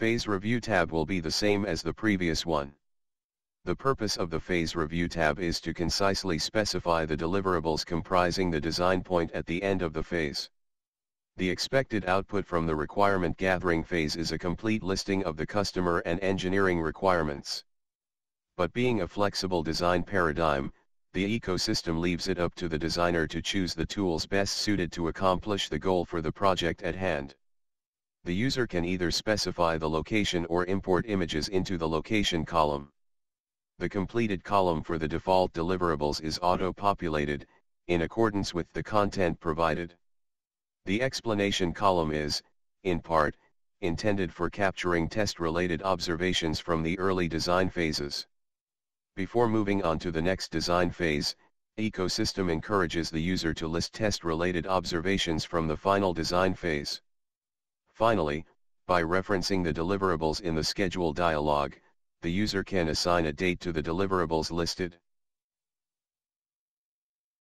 Phase Review tab will be the same as the previous one. The purpose of the Phase Review tab is to concisely specify the deliverables comprising the design point at the end of the phase. The expected output from the requirement gathering phase is a complete listing of the customer and engineering requirements. But being a flexible design paradigm, the ecosystem leaves it up to the designer to choose the tools best suited to accomplish the goal for the project at hand. The user can either specify the location or import images into the location column. The completed column for the default deliverables is auto-populated, in accordance with the content provided. The explanation column is, in part, intended for capturing test-related observations from the early design phases. Before moving on to the next design phase, ecosystem encourages the user to list test-related observations from the final design phase. Finally, by referencing the deliverables in the schedule dialog, the user can assign a date to the deliverables listed.